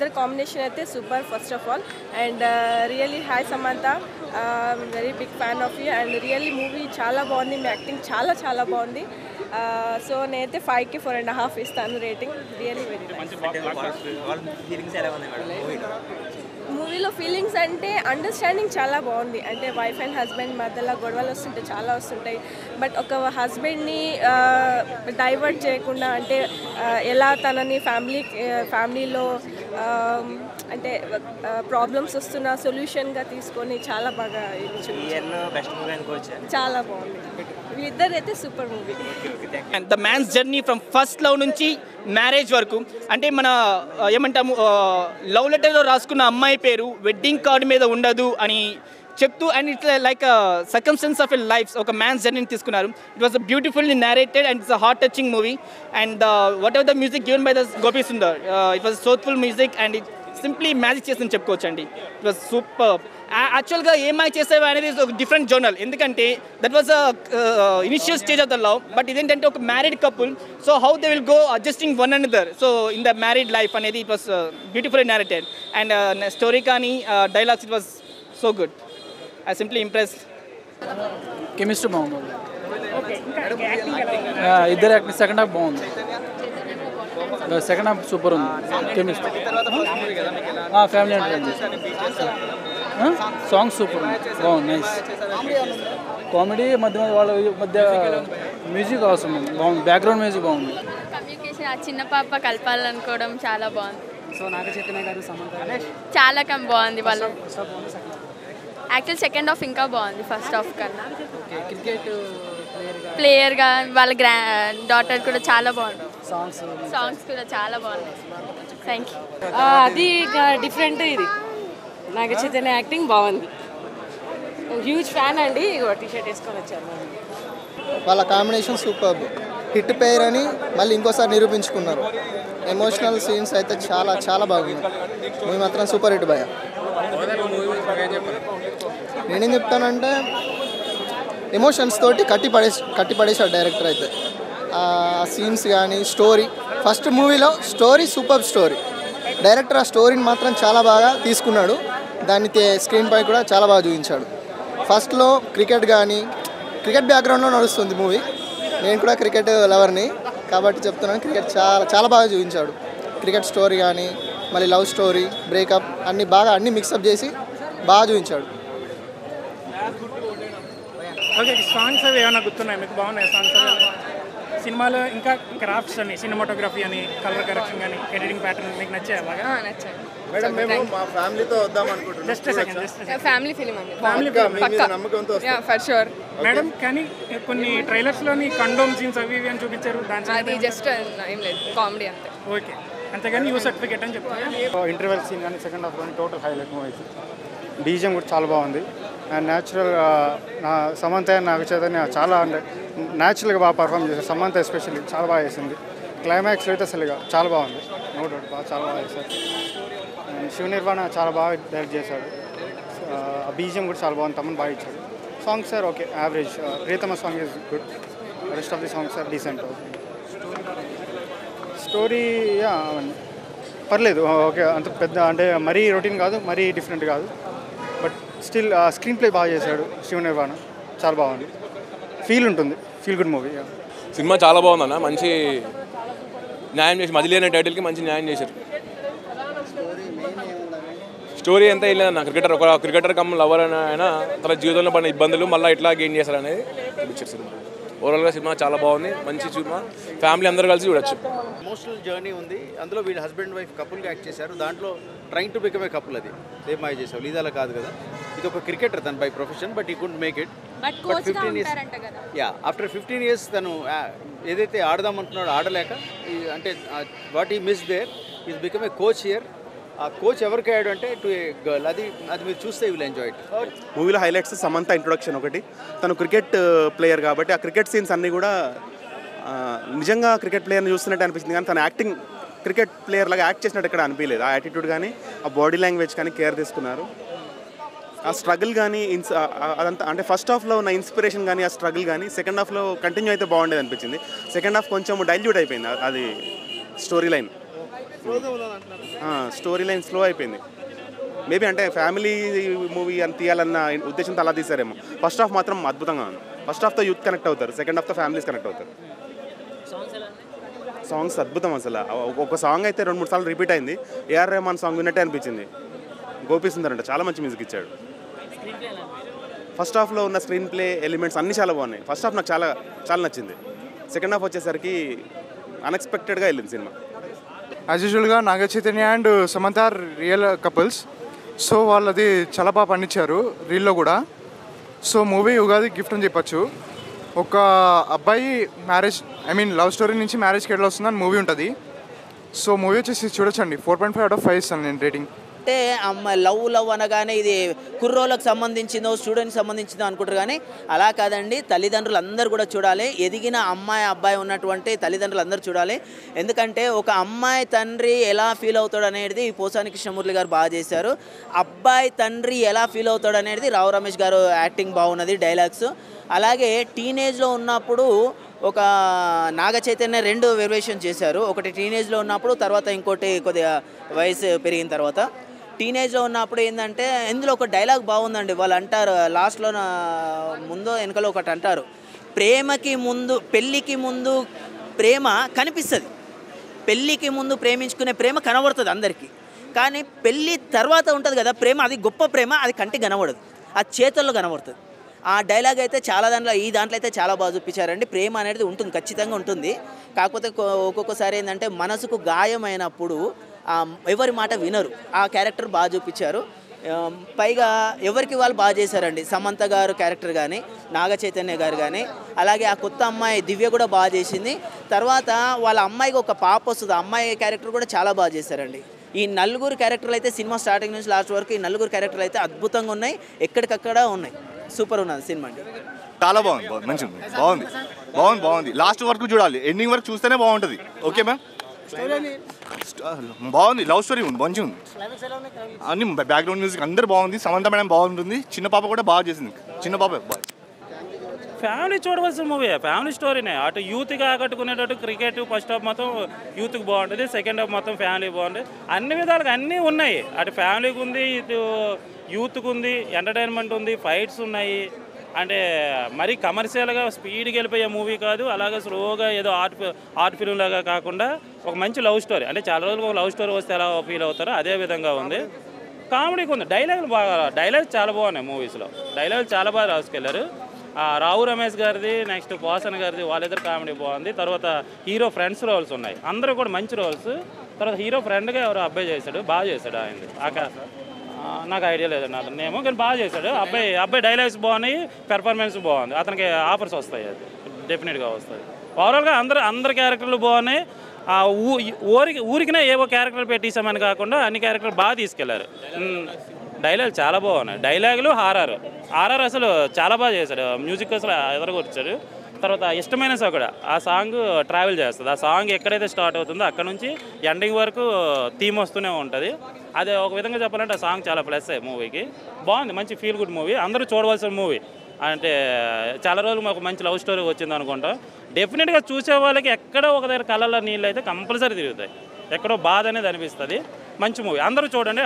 ఇద్దరు కాంబినేషన్ అయితే super first of all. And really hi Samantha, very big fan of you. And really movie చాలా బాగుంది, మీ acting చాలా చాలా బాగుంది. సో నేనైతే 5కి 4.5 ఇస్తాను రేటింగ్. Really very nice. మూవీలో ఫీలింగ్స్ అంటే అండర్స్టాండింగ్ చాలా బాగుంది. అంటే వైఫ్ అండ్ హస్బెండ్ మధ్యలో గొడవలు వస్తుంటాయి, చాలా వస్తుంటాయి. బట్ ఒక హస్బెండ్ని డైవర్ట్ చేయకుండా, అంటే ఎలా తనని ఫ్యామిలీలో అంటే ప్రాబ్లమ్స్ వస్తున్న సొల్యూషన్గా తీసుకొని చాలా బాగా చాలా బాగుంది. వీళ్ళిద్దరు అయితే super movie. The man's journey from first love నుంచి మ్యారేజ్ వరకు, అంటే మన ఏమంటాము లవ్ లెటర్లో రాసుకున్న అమ్మాయి పేరు వెడ్డింగ్ కార్డు మీద ఉండదు అని చెప్తూ, and it's like circumstance of a life, ఒక మ్యాన్స్ జర్నీని తీసుకున్నారు. It was beautifully narrated and it's a heart touching movie. And whatever the music given by the Gopi Sundar, it was soulful music and it simply magic చేసిందని చెప్పుకోవచ్చండి. It was super. యాక్చువల్గా ఏమై చేసేవి అనేది ఒక different zonal, ఎందుకంటే that was initial stage of the love. But ఇదేంటంటే ఒక married couple, so how they will go adjusting one another, so in the married life అనేది it was beautifully narrated. And story కానీ dialogues, it was so good. I simply impressed. Chemistry బాగుంది, ఇద్దరు acting. Second half బాగుంది, second half super ఉంది. Chemistry family entertainment. Song super ఉంది, బాగుంది, nice. Comedy మధ్య వాళ్ళ మధ్య మ్యూజిక్ అవసరం ఉంది, బాగుంది. బ్యాక్గ్రౌండ్ మ్యూజిక్ బాగుంది. కమ్యూనికేషన్, ఆ చిన్న పాప కలపాలనుకోవడం చాలా బాగుంది. సో నాగ చైతన్య గారు సమంత చాలా బాగుంది. వాళ్ళు యాక్చువల్ సెకండ్ హాఫ్ ఇంకా బాగుంది ఫస్ట్ హాఫ్ కన్నా. క్రికెట్ ప్లేయర్గా వాళ్ళ డాటర్ కూడా చాలా బాగుంది. సాంగ్స్ కూడా చాలా బాగున్నాయి. Thank you. అది డిఫరెంట్. ఇది నాగ చైతన్య యాక్టింగ్ బాగుంది. హ్యూజ్ ఫ్యాన్ అండి, టీషర్ట్ వేసుకొని వచ్చాను. వాళ్ళ కాంబినేషన్ సూపర్, హిట్ పేర్ అని మళ్ళీ ఇంకోసారి నిరూపించుకున్నారు. ఎమోషనల్ సీన్స్ అయితే చాలా చాలా బాగుంది. మూవీ మాత్రం సూపర్ హిట్ భయ. నేనేం చెప్తానంటే ఎమోషన్స్ తోటి కట్టి పడేశాడు డైరెక్టర్ అయితే. ఆ సీన్స్ కానీ స్టోరీ, ఫస్ట్ మూవీలో స్టోరీ సూపర్ స్టోరీ. డైరెక్టర్ ఆ స్టోరీని మాత్రం చాలా బాగా తీసుకున్నాడు, దాన్ని స్క్రీన్ పై కూడా చాలా బాగా చూపించాడు. ఫస్ట్లో క్రికెట్ బ్యాక్గ్రౌండ్లో నడుస్తుంది మూవీ. నేను కూడా క్రికెట్ లవర్ని కాబట్టి చెప్తున్నాను, క్రికెట్ చాలా చాలా బాగా చూపించాడు. క్రికెట్ స్టోరీ కానీ మళ్ళీ లవ్ స్టోరీ, బ్రేకప్ అన్నీ మిక్సప్ చేసి బాగా చూపించాడు. ఓకే, సాంగ్స్ అవి ఏమైనా గుర్తున్నాయి మీకు? బాగున్నాయి సాంగ్స్ సినిమాలో. ఇంకా క్రాఫ్ట్స్ అని, సినిమాటోగ్రఫీ అని, కలర్ కరెక్షన్ కానీ, ఎడిటింగ్ ప్యాటర్న్ మీకు నచ్చాయి? అలాగా నచ్చాయి. మేడం మేము మా ఫ్యామిలీతో వద్దాం అనుకుంటున్నాం. జస్ట్ సెకండ్ ఫ్యామిలీ ఫిలిం అండి. ఫ్యామిలీ నమ్మకంతో ఫర్ షూర్. మేడం, కానీ కొన్ని ట్రైలర్స్లోని కండోమ్ సీన్స్ అవి ఇవి అని చూపించారు, అది జస్ట్ ఏం లేదు, కామెడీ అంతే. ఓకే, అంతేగాని యూ సర్టిఫికేట్ అని చెప్తారు. ఇంటర్వెల్ సీన్ కానీ సెకండ్ హాఫ్ కానీ టోటల్ హైలైట్ మూవీ. డీజీఎం కూడా చాలా బాగుంది. అండ్ న్యాచురల్ నా సమంత నాగ చైతన్య చాలా అంటే న్యాచురల్గా బాగా పర్ఫామ్ చేశారు. సమంత ఎస్పెషల్లీ చాలా బాగా చేసింది. క్లైమాక్స్లో అయితే అసలుగా చాలా బాగుంది, నో డౌట్ చాలా బాగా చేశారు. శివ నిర్వాణ చాలా బాగా డైరెక్ట్ చేశాడు. బీజిఎం కూడా చాలా బాగుంది, తమను బాగా ఇచ్చాడు. Songs are okay, average. Priyathama song is good, rest of the songs are decent. Story పర్లేదు, ఓకే. అంత పెద్ద అంటే మరీ రొటీన్ కాదు, మరీ డిఫరెంట్ కాదు. బట్ స్టిల్ స్క్రీన్ ప్లే బాగా చేశాడు శివ నిర్వాణ, చాలా బాగుంది. ఫీల్ ఉంటుంది, ఫీల్ గుడ్ మూవీ. సినిమా చాలా బాగుందన్న, మంచి న్యాయం చేసి మదిలీ అనే టైటిల్కి మంచి న్యాయం చేశారు. స్టోరీ ఎంత ఏం లేదన్న, క్రికెటర్ కమ్ లవర్ అని ఆయన తన జీవితంలో పడిన ఇబ్బందులు మళ్ళీ ఎట్లా గెయిన్ చేశారు అనేది చూపించారు సినిమా. ఓవరాల్గా సినిమా చాలా బాగుంది, మంచి సినిమా, ఫ్యామిలీ అందరూ కలిసి చూడొచ్చు. ఎమోషనల్ జర్నీ ఉంది అందులో. వీళ్ళు హస్బెండ్ వైఫ్ కపుల్గా యాక్ట్ చేశారు. దాంట్లో trying to become a couple. అది సేమ్ మాయ చేసావు, ఇది అలా కాదు కదా. ఇది ఒక క్రికెటర్ తను by profession, but he could make it. But 15 years after 15 years తను ఏదైతే ఆడదామంటున్నాడో ఆడలేక, అంటే what he miss there is become a coach here. ఆ కోచ్ ఎవరికి అయ్యాడు అంటే టు ఏ గర్ల్. అది మీరు చూస్తే విల్ ఎంజాయ్ ఇట్. మూవీలో హైలైట్స్ సమంత ఇంట్రొడక్షన్ ఒకటి. తను క్రికెట్ ప్లేయర్ కాబట్టి ఆ క్రికెట్ సీన్స్ అన్నీ కూడా నిజంగా క్రికెట్ ప్లేయర్ని చూస్తున్నట్టు అనిపిస్తుంది, కానీ తన యాక్టింగ్ క్రికెట్ ప్లేయర్ లాగా యాక్ట్ చేసినట్టు ఎక్కడ అనిపించలేదు. ఆ యాటిట్యూడ్ కానీ ఆ బాడీ లాంగ్వేజ్ కానీ కేర్ తీసుకున్నారు. ఆ స్ట్రగుల్ కానీ అదంతా అంటే ఫస్ట్ హాఫ్లో ఉన్న ఇన్స్పిరేషన్ కానీ ఆ స్ట్రగుల్ కానీ సెకండ్ హాఫ్లో కంటిన్యూ అయితే బాగుండేది అనిపించింది. సెకండ్ హాఫ్ కొంచెం డైల్యూట్ అయిపోయింది అది story line. Story line slow అయిపోయింది. మేబీ అంటే ఫ్యామిలీ మూవీ అని తీయాలన్న ఉద్దేశంతో అలా తీసారేమో. ఫస్ట్ హాఫ్ మాత్రం అద్భుతంగా ఉంది. ఫస్ట్ హాఫ్తో యూత్ కనెక్ట్ అవుతారు, సెకండ్ హాఫ్తో ఫ్యామిలీస్ కనెక్ట్ అవుతారు. సాంగ్స్ అద్భుతం అసలు. ఒక సాంగ్ అయితే 2-3 సార్లు రిపీట్ అయింది. ఏఆర్ రెహమాన్ సాంగ్ విన్నట్టే అనిపించింది. గోపి సుందర్ అంటే చాలా మంచి మ్యూజిక్ ఇచ్చాడు. ఫస్ట్ హాఫ్లో ఉన్న స్క్రీన్ ప్లే ఎలిమెంట్స్ అన్నీ చాలా బాగున్నాయి. ఫస్ట్ హాఫ్ నాకు చాలా చాలా నచ్చింది. సెకండ్ హాఫ్ వచ్చేసరికి అన్ఎక్స్పెక్టెడ్గా వెళ్ళింది సినిమా. యాజ్ యూజువల్గా Naga Chaitanya and Samantha real couples. So వాళ్ళది చాలా బాగా పండించారు రీల్లో కూడా. సో మూవీ ఉగాది గిఫ్ట్ అని చెప్పచ్చు. ఒక అబ్బాయి మ్యారేజ్ లవ్ స్టోరీ నుంచి మ్యారేజ్కి ఎట్లా వస్తుందని మూవీ ఉంటుంది. సో మూవీ వచ్చేసి చూడొచ్చండి. 4.5/5 ఇస్తాను నేను రేటింగ్. అంటే లవ్ అనగానే ఇది కుర్రోళ్ళకి సంబంధించిందో స్టూడెంట్కి సంబంధించిందో అనుకుంటారు, కానీ అలా కాదండి. తల్లిదండ్రులు అందరూ కూడా చూడాలి. ఎదిగిన అమ్మాయి అబ్బాయి ఉన్నటువంటి తల్లిదండ్రులు అందరూ చూడాలి. ఎందుకంటే ఒక అమ్మాయి తండ్రి ఎలా ఫీల్ అవుతాడు అనేది పోసాని కృష్ణమూర్తి గారు బాగా చేశారు. అబ్బాయి తండ్రి ఎలా ఫీల్ అవుతాడు అనేది రావు రమేష్ గారు యాక్టింగ్ బాగున్నది, డైలాగ్స్. అలాగే టీనేజ్లో ఉన్నప్పుడు ఒక నాగ చైతన్య 2 వేరియేషన్ చేశారు. ఒకటి టీనేజ్లో ఉన్నప్పుడు, తర్వాత ఇంకోటి కొద్దిగా వయసు పెరిగిన తర్వాత. టీనేజ్లో ఉన్నప్పుడు ఏంటంటే ఇందులో ఒక డైలాగ్ బాగుందండి. వాళ్ళు అంటారు లాస్ట్లో ముందు వెనకలో ఒకటి అంటారు, ప్రేమకి ముందు పెళ్ళికి ముందు ప్రేమ కనిపిస్తుంది, పెళ్ళికి ముందు ప్రేమించుకునే ప్రేమ కనబడుతుంది అందరికీ, కానీ పెళ్ళి తర్వాత ఉంటుంది కదా ప్రేమ, అది గొప్ప ప్రేమ, అది కంటికి కనబడదు, అది చేతుల్లో కనబడుతుంది. ఆ డైలాగ్ అయితే చాలా దాంట్లో అయితే చాలా బాగా చూపించారండి. ప్రేమ అనేది ఉంటుంది, ఖచ్చితంగా ఉంటుంది. కాకపోతే ఒక్కొక్కసారి ఏంటంటే మనసుకు గాయమైనప్పుడు ఎవరి మాట వినరు. ఆ క్యారెక్టర్ బాగా చూపించారు. పైగా ఎవరికి వాళ్ళు బాగా చేశారండి. సమంత గారు క్యారెక్టర్ కానీ, నాగ చైతన్య గారు కానీ, అలాగే ఆ కొత్త అమ్మాయి దివ్య కూడా బాగా చేసింది. తర్వాత వాళ్ళ అమ్మాయికి ఒక పాప వస్తుంది, ఆ అమ్మాయి క్యారెక్టర్ కూడా చాలా బాగా చేశారండి. ఈ నలుగురు క్యారెక్టర్లు అయితే సినిమా స్టార్టింగ్ నుంచి లాస్ట్ వరకు ఈ నలుగురు క్యారెక్టర్లు అయితే అద్భుతంగా ఉన్నాయి, ఎక్కడికక్కడ ఉన్నాయి. సూపర్ ఉన్నది సినిమా అండి. చాలా బాగుంది, మంచిగా బాగుంది. లాస్ట్ వరకు చూడాలి, ఎండింగ్ వరకు చూస్తేనే బాగుంటుంది. ఓకే మ్యామ్, బాగుంది. లవ్ స్టోరీ ఉంది, మంచిగా ఉంది. అన్ని బ్యాక్గ్రౌండ్ మ్యూజిక్ అందరు బాగుంది. సమంత మేడం బాగుంటుంది. చిన్న పాప కూడా బాగా చేసింది. చిన్న పాప బాగా. ఫ్యామిలీ చూడవలసిన మూవీ, ఫ్యామిలీ స్టోరీనే. అటు యూత్కి ఆకట్టుకునేటట్టు క్రికెట్ ఫస్ట్ హాఫ్ మొత్తం యూత్కి బాగుంటుంది, సెకండ్ హాఫ్ మొత్తం ఫ్యామిలీ బాగుంటుంది. అన్ని విధాలుగా అన్నీ ఉన్నాయి. అటు ఫ్యామిలీకి ఉంది, ఇటు యూత్కి ఉంది, ఎంటర్టైన్మెంట్ ఉంది, ఫైట్స్ ఉన్నాయి. అంటే మరీ కమర్షియల్గా స్పీడ్కి వెళ్ళిపోయే మూవీ కాదు, అలాగే స్లోగా ఏదో ఆర్ట్ ఫిల్మ్ లాగా కాకుండా ఒక మంచి లవ్ స్టోరీ. అంటే చాలా రోజులు ఒక లవ్ స్టోరీ వస్తే ఎలా ఫీల్ అవుతారో అదే విధంగా ఉంది. కామెడీకి ఉంది, డైలాగ్స్ చాలా బాగున్నాయి మూవీస్లో. డైలాగ్స్ చాలా బాగా రాసుకెళ్ళారు. రావు రమేష్ గారిది, నెక్స్ట్ పోసన్ గారిది, వాళ్ళిద్దరు కామెడీ బాగుంది. తర్వాత హీరో ఫ్రెండ్స్ రోల్స్ ఉన్నాయి, అందరూ కూడా మంచి రోల్స్. తర్వాత హీరో ఫ్రెండ్గా ఎవరో అబ్బాయి చేశాడు, బాగా చేశాడు ఆయనది. నాకు ఐడియా లేదండి అతను ఏమో, కానీ బాగా చేశాడు. అబ్బాయి డైలాగ్స్ బాగున్నాయి, పెర్ఫార్మెన్స్ బాగుంది. అతనికి ఆఫర్స్ వస్తాయి, అది డెఫినెట్గా వస్తుంది. ఓవరాల్గా అందరి క్యారెక్టర్లు బాగున్నాయి. ఊరికినే ఏవో క్యారెక్టర్ పెట్టేసామని కాకుండా అన్ని క్యారెక్టర్లు బాగా తీసుకెళ్లారు. డైలాగ్ చాలా బాగున్నాయి. డైలాగులు హారర్ అసలు చాలా బాగా చేశాడు. మ్యూజిక్ అసలు ఎదరగొచ్చాడు. తర్వాత ఇష్టమైన సాంగ్, ఆ సాంగ్ ట్రావెల్ చేస్తుంది. ఆ సాంగ్ ఎక్కడైతే స్టార్ట్ అవుతుందో అక్కడ నుంచి ఎండింగ్ వరకు థీమ్ వస్తూనే ఉంటుంది. అదే ఒక విధంగా చెప్పాలంటే ఆ సాంగ్ చాలా ప్లస్ మూవీకి. బాగుంది, మంచి ఫీల్ గుడ్ మూవీ, అందరూ చూడవలసిన మూవీ. అంటే చాలా రోజులు మాకు మంచి లవ్ స్టోరీ వచ్చింది అనుకుంటాం. డెఫినెట్గా చూసే వాళ్ళకి ఎక్కడో ఒక దగ్గర కళ్ళల్లో నీళ్ళు అయితే కంపల్సరీ తిరుగుతాయి, ఎక్కడో బాధ అనేది అనిపిస్తుంది. మంచి మూవీ, అందరూ చూడండి.